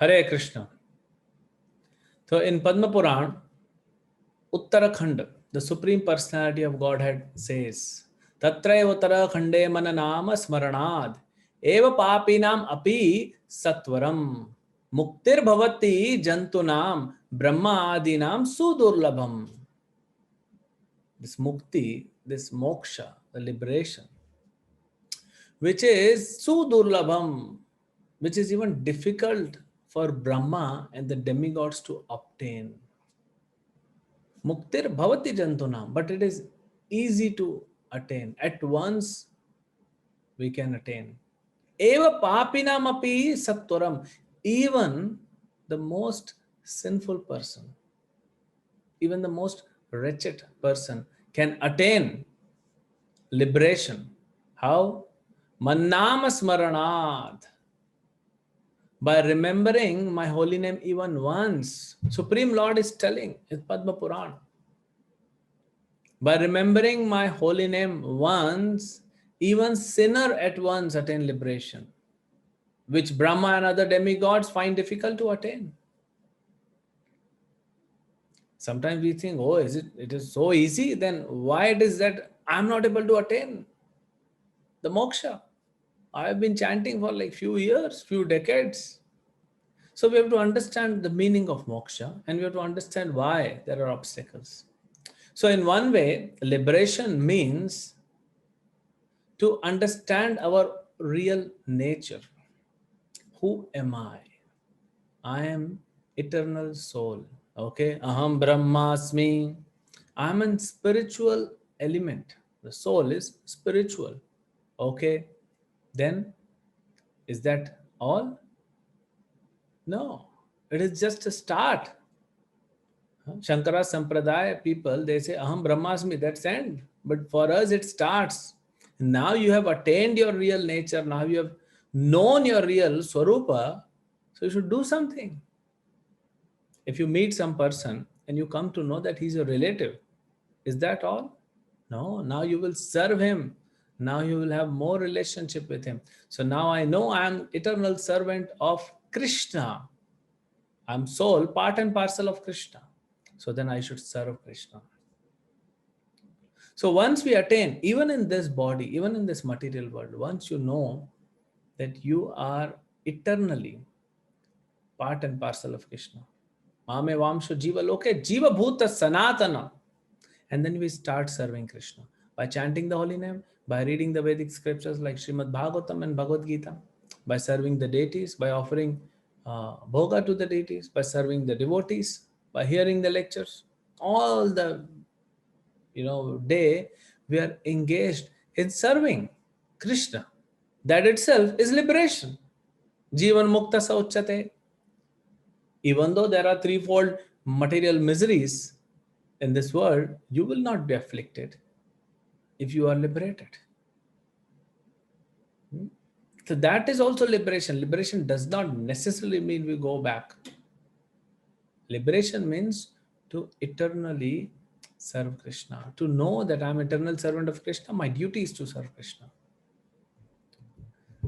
Hare Krishna. So in Padma Puran, Uttarakhand, the Supreme Personality of Godhead says, Tatraiva Uttarakhande mananama smaranad eva papinam api satvaram muktir bhavati jantunam brahma adinam sudurlabham. This mukti, this moksha, the liberation, which is sudurlabham, which is even difficult for Brahma and the demigods to obtain. Muktir bhavati jantunam, but it is easy to attain. At once we can attain. Eva papinam api sattvaram. Even the most sinful person, even the most wretched person can attain liberation. How? Mannama smaranad. By remembering my holy name even once. Supreme Lord is telling in Padma Puran. By remembering my holy name once, even sinner at once attain liberation, which Brahma and other demigods find difficult to attain. Sometimes we think, oh, it is so easy, then why it is that I'm not able to attain the moksha? I have been chanting for like few years, few decades. So we have to understand the meaning of moksha and we have to understand why there are obstacles. So in one way, liberation means to understand our real nature. Who am I? I am eternal soul. Okay, aham brahmasmi. I am a spiritual element. The soul is spiritual. Okay, then is that all? No, it is just a start. Shankara Sampradaya people, they say aham brahmasmi, that's end. But for us it starts. Now you have attained your real nature. Now you have known your real swarupa. So you should do something. If you meet some person and you come to know that he's your relative, is that all? No, now you will serve him. Now you will have more relationship with him. So now I know I am eternal servant of Krishna. I'm soul, part and parcel of Krishna. So then I should serve Krishna. So once we attain, even in this body, even in this material world, once you know that you are eternally part and parcel of Krishna. Mame vamsho jiva loke jiva bhuta sanatana. And then we start serving Krishna by chanting the holy name, by reading the Vedic scriptures like Srimad Bhagavatam and Bhagavad Gita, by serving the deities, by offering bhoga to the deities, by serving the devotees, by hearing the lectures. All the day we are engaged in serving Krishna. That itself is liberation. Jivan mukta sauchate. Even though there are threefold material miseries in this world, you will not be afflicted if you are liberated. So that is also liberation. Liberation does not necessarily mean we go back. Liberation means to eternally serve Krishna. To know that I am eternal servant of Krishna, my duty is to serve Krishna.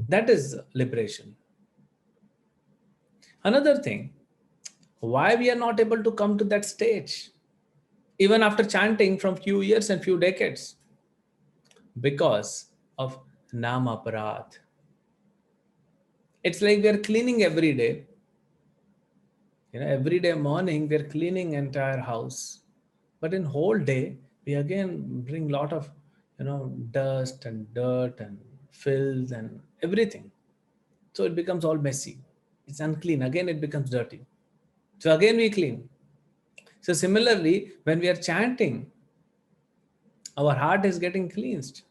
That is liberation. Another thing, why we are not able to come to that stage, even after chanting from few years and few decades? Because of nama aparadh. It's like we are cleaning every day. Every day morning we are cleaning entire house, but in whole day we again bring lot of dust and dirt and filth and everything. So it becomes all messy. It's unclean. Again it becomes dirty. So again we clean. So similarly, when we are chanting, our heart is getting cleansed.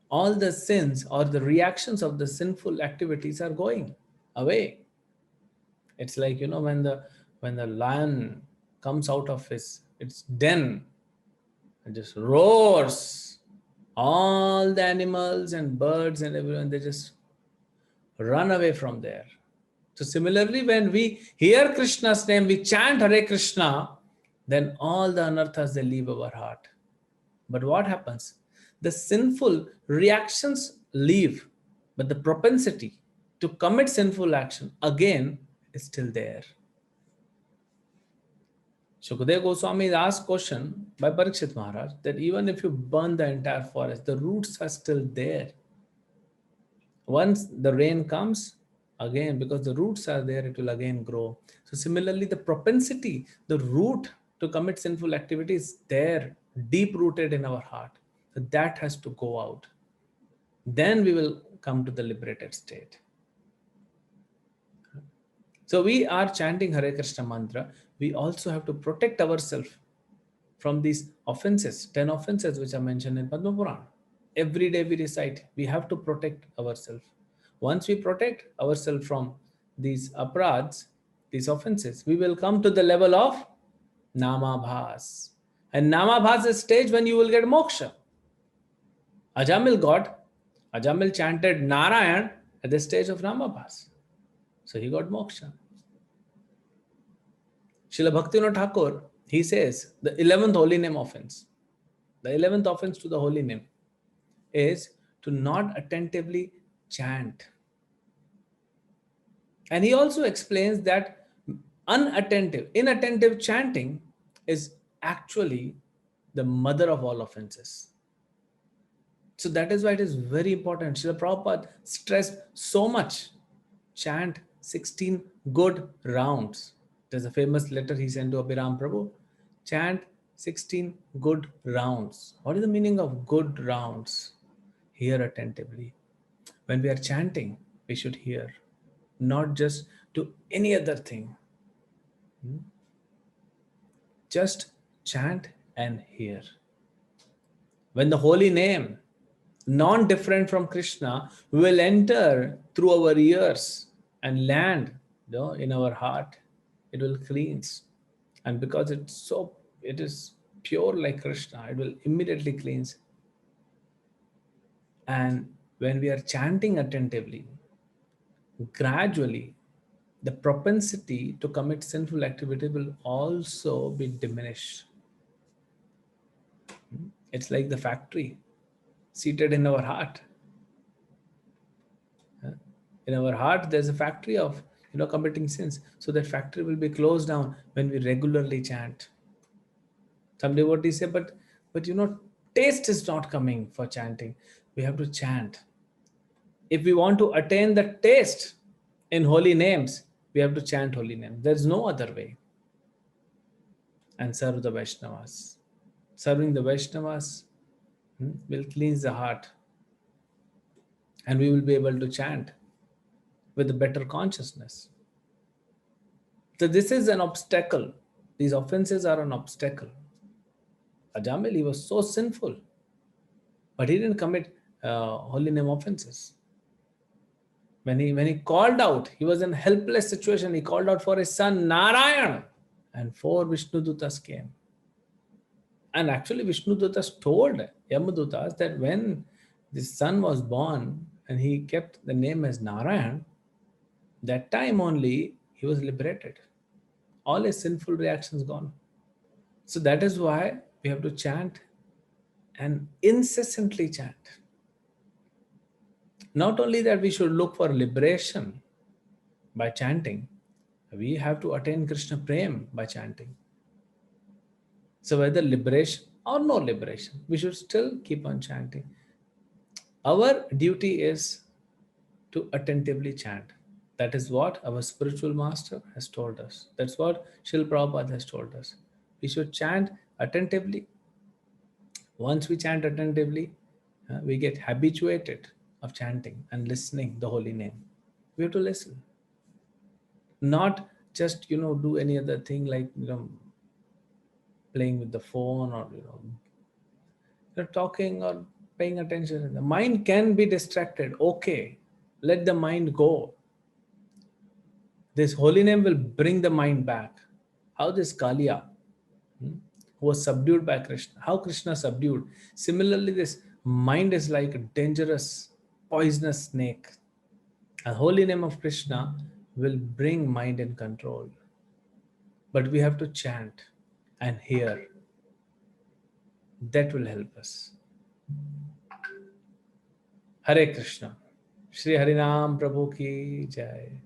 All the sins or the reactions of the sinful activities are going away. It's like when the lion comes out of its den and just roars, all the animals and birds and everyone, they just run away from there. So similarly, when we hear Krishna's name, we chant Hare Krishna, then all the anarthas, they leave our heart. But what happens? The sinful reactions leave, but the propensity, to commit sinful action again is still there. Shukdev Goswami asked question by Parikshit Maharaj that even if you burn the entire forest, the roots are still there. Once the rain comes, again, because the roots are there, it will again grow. So similarly, the propensity, the root to commit sinful activity is there, deep rooted in our heart. So that has to go out. Then we will come to the liberated state. So we are chanting Hare Krishna mantra. We also have to protect ourselves from these offenses, 10 offenses which are mentioned in Padma Purana. Every day we recite, we have to protect ourselves. Once we protect ourselves from these aparadhs, these offenses, we will come to the level of Namabhas. And Namabhas is stage when you will get moksha. Ajamil chanted Narayan at the stage of Namabhas. So he got moksha. Srila Bhaktivinoda Thakur, he says the 11th holy name offense, the 11th offense to the holy name is to not attentively chant. And he also explains that inattentive chanting is actually the mother of all offenses. So that is why it is very important. Srila Prabhupada stressed so much. Chant 16 good rounds. There's a famous letter he sent to Abhiram Prabhu. Chant 16 good rounds. What is the meaning of good rounds? Hear attentively. When we are chanting, we should hear, not just do any other thing. Just chant and hear. When the holy name, non-different from Krishna, will enter through our ears and land in our heart, it will cleanse. And because it is pure like Krishna, it will immediately cleanse. And when we are chanting attentively, gradually, the propensity to commit sinful activity will also be diminished. It's like the factory seated in our heart. In our heart, there's a factory of committing sins. So that factory will be closed down when we regularly chant. Some devotees say, but taste is not coming for chanting. We have to chant. If we want to attain the taste in holy names, we have to chant holy names. There's no other way. And serve the Vaishnavas. Serving the Vaishnavas will cleanse the heart. And we will be able to chant with a better consciousness. So this is an obstacle. These offenses are an obstacle. Ajamil, he was so sinful, but he didn't commit holy name offenses. When he called out, he was in a helpless situation. He called out for his son Narayan, and 4 Vishnudutas came. And actually, Vishnudutas told Yamadutas that when this son was born and he kept the name as Narayan, that time only he was liberated. All his sinful reactions gone. So that is why we have to chant and incessantly chant. Not only that we should look for liberation by chanting, we have to attain Krishna Prem by chanting. So whether liberation or no liberation, we should still keep on chanting. Our duty is to attentively chant. That is what our spiritual master has told us. That's what Srila Prabhupada has told us. We should chant attentively. Once we chant attentively, we get habituated of chanting and listening the holy name. We have to listen. Not just, do any other thing like, playing with the phone or, talking or paying attention. The mind can be distracted. Okay, let the mind go. This holy name will bring the mind back. How this Kaliya, who was subdued by Krishna, how Krishna subdued. Similarly, this mind is like a dangerous, poisonous snake. A holy name of Krishna will bring mind in control. But we have to chant and hear. That will help us. Hare Krishna. Shri हरिनाम प्रभु की जय।